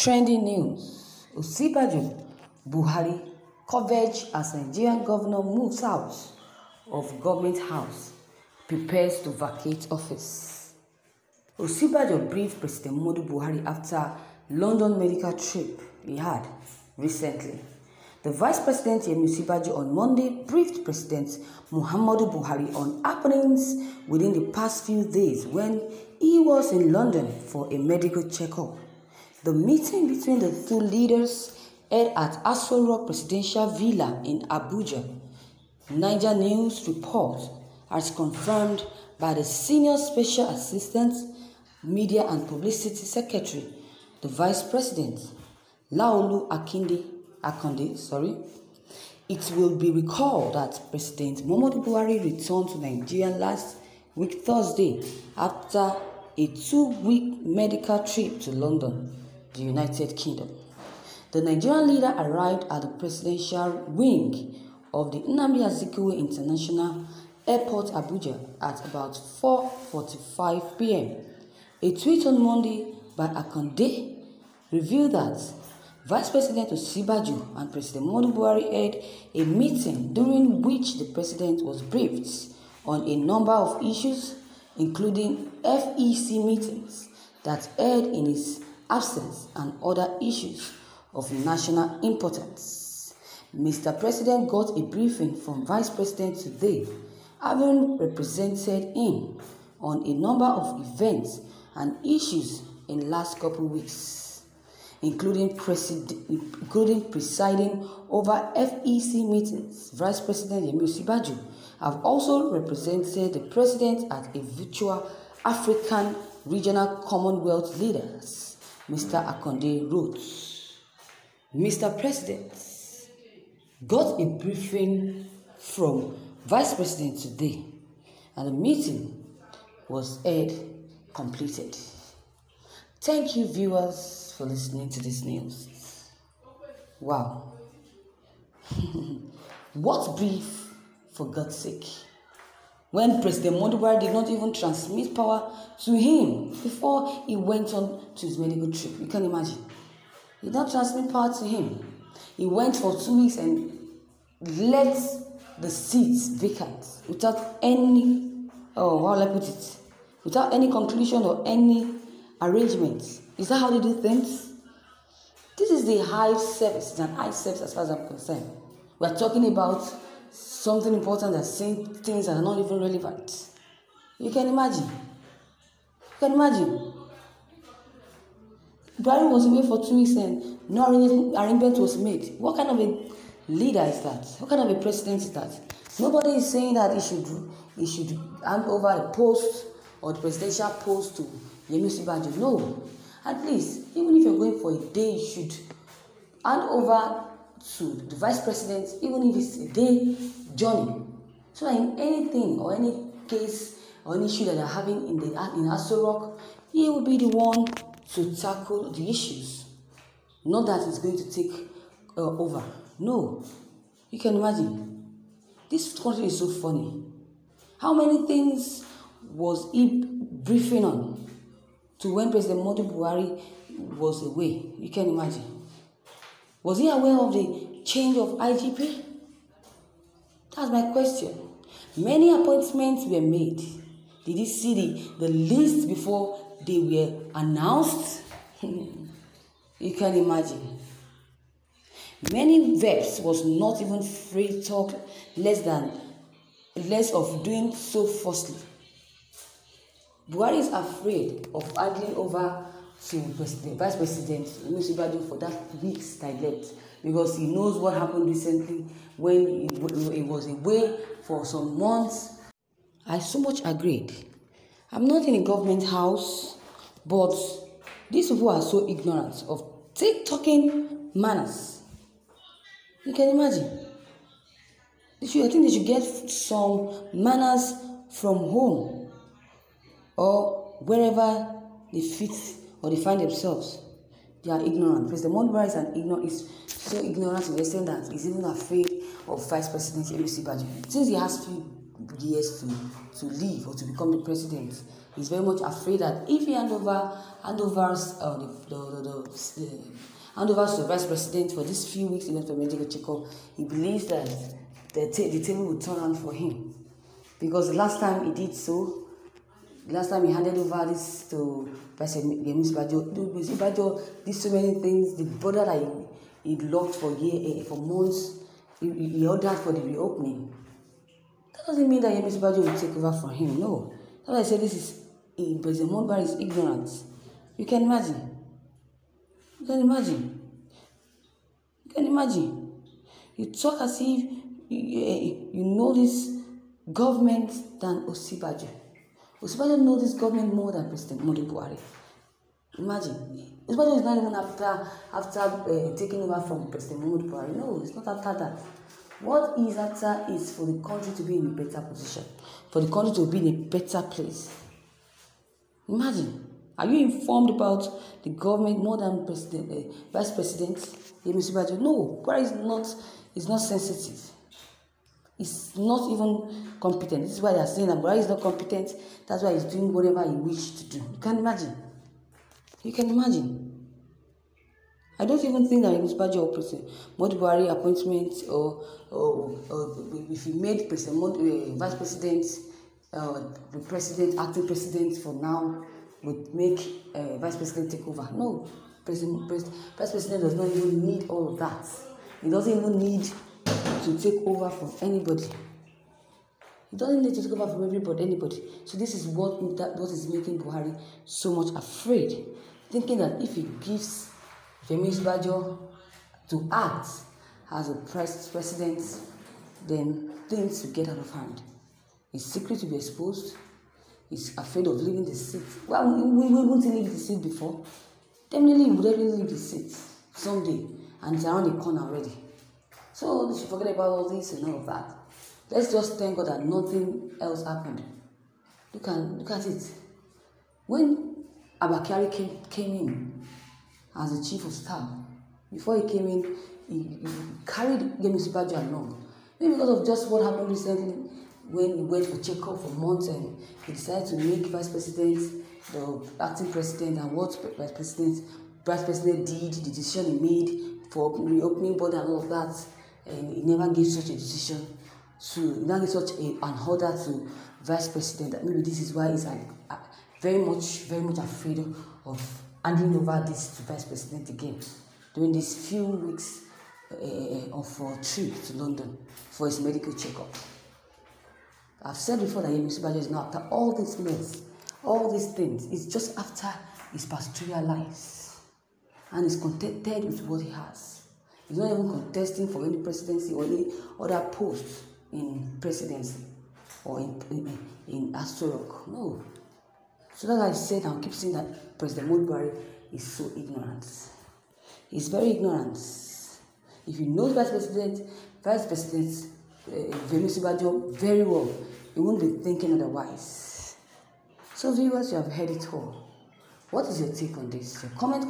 Trending news: Osinbajo, Buhari coverage as Nigerian governor moves out of government house, prepares to vacate office. Osinbajo briefed President Buhari after London medical trip he had recently. The Vice President Yemi on Monday briefed President Muhammadu Buhari on happenings within the past few days when he was in London for a medical checkup. The meeting between the two leaders held at Aso Rock Presidential Villa in Abuja. Niger News report as confirmed by the Senior Special Assistant, Media and Publicity Secretary, the Vice President, Laolu Akande. It will be recalled that President Muhammadu Buhari returned to Nigeria last week Thursday after a 2-week medical trip to London, the United Kingdom. The Nigerian leader arrived at the presidential wing of the Nnamdi Azikiwe International Airport, Abuja, at about 4:45 p.m. A tweet on Monday by Akande revealed that Vice President Osinbajo and President Muhammadu Buhari held a meeting during which the president was briefed on a number of issues, including FEC meetings that held in his absence and other issues of national importance. Mr. President got a briefing from Vice President today, having represented him on a number of events and issues in the last couple of weeks, including presiding over FEC meetings. Vice President Yemi have also represented the President at a virtual African Regional Commonwealth Leaders, Mr. Akande wrote. Mr. President got a briefing from Vice President today, and the meeting was completed. Thank you, viewers, for listening to this news. Wow. What brief, for God's sake? When President Buhari did not even transmit power to him before he went on to his medical trip. You can imagine. He did not transmit power to him. He went for 2 weeks and left the seats vacant without any, how will I put it? Without any conclusion or any arrangement. Is that how they do things? This is the high service. It's an high service as far as I'm concerned. We are talking about something important that's saying things that are not even relevant. You can imagine. You can imagine. Buhari was away for 2 weeks and no arrangement was made. What kind of a leader is that? What kind of a president is that? Nobody is saying that he should hand over a post or the presidential post to Yemi. No. At least, even if you're going for a day, you should hand over to the vice president, even if it's a day journey. So that in anything or any case or any issue that they're having in Aso Rock, he will be the one to tackle the issues. Not that it's going to take over. No. You can imagine. This country is so funny. How many things was he briefing on to when President Muhammadu Buhari was away? You can imagine. Was he aware of the change of IGP? That's my question. Many appointments were made. Did he see the list before they were announced? You can imagine. Many verbs was not even free to talk, less of doing so falsely. Buhari is afraid of handing over to Vice President Yemi for that week's dilate because he knows what happened recently when he was away for some months. I so much agreed. I'm not in a government house, but these people are so ignorant of talking manners. You can imagine. I think they should get some manners from home or wherever they fit or they find themselves. They are ignorant. President Buhari is so ignorant to the extent that he's even afraid of Vice President Yemi. Since he has years to leave or to become the president. He's very much afraid that if he handovers to the vice president for these few weeks he went for medical checkup, he believes that the table will turn around for him. Because the last time he did so, last time he handed over this to President Yemi, Osinbajo did so many things. The border that he locked for months, he ordered for the reopening. That doesn't mean that Yemi Osinbajo will take over for him. No. That's why I said President Buhari is ignorant. You can imagine. You can imagine. You can imagine. You talk as if you know this government than Osinbajo. Osinbajo knows this government more than President Buhari. Imagine. Osinbajo is not even after taking over from President Buhari. No, it's not after that. What he's after is for the country to be in a better position, for the country to be in a better place. Imagine. Are you informed about the government more than Vice President Yemi Osinbajo? No, Buhari is not sensitive. He's not even competent. This is why they are saying that Buhari is not competent. That's why he's doing whatever he wishes to do. You can imagine. You can imagine. I don't even think that Yemi Osinbajo or President Buhari appointment or if he made Vice President, the President, acting President for now, would make Vice President take over. No, Vice President does not even need all of that. He doesn't even need to take over from anybody. He doesn't need to take over from anybody. So this is what is making Buhari so much afraid, thinking that if he gives Yemi Osinbajo to act as a president, then things will get out of hand. His secret will be exposed. He's afraid of leaving the seat. Well, we wouldn't leave the seat before. Definitely, he would definitely leave the seat someday, and it's around the corner already. So we should forget about all this and all of that. Let's just thank God that nothing else happened. Look at it. When Abakari came in as the chief of staff, before he came in, he carried Yemi Osinbajo along. Maybe because of just what happened recently when he went for checkup for months and he decided to make Vice President the acting president, and what Vice President did, the decision he made for reopening border and all of that, and he never gave such a decision he never gave such an order to Vice President. That maybe this is why he's very much afraid of handing over this to Vice President again during these few weeks of a trip to London for his medical checkup. I've said before that Yemi Osinbajo is not after all this mess, all these things. It's just after his pastoral life, and he's contented with what he has. He's not even contesting for any presidency or any other post in presidency or in Astorok. No. So that I said, I'll keep saying that President Buhari is so ignorant. He's very ignorant. If he knows Vice President Yemi Osinbajo very well, he won't be thinking otherwise. So viewers, you have heard it all. What is your take on this? Your comment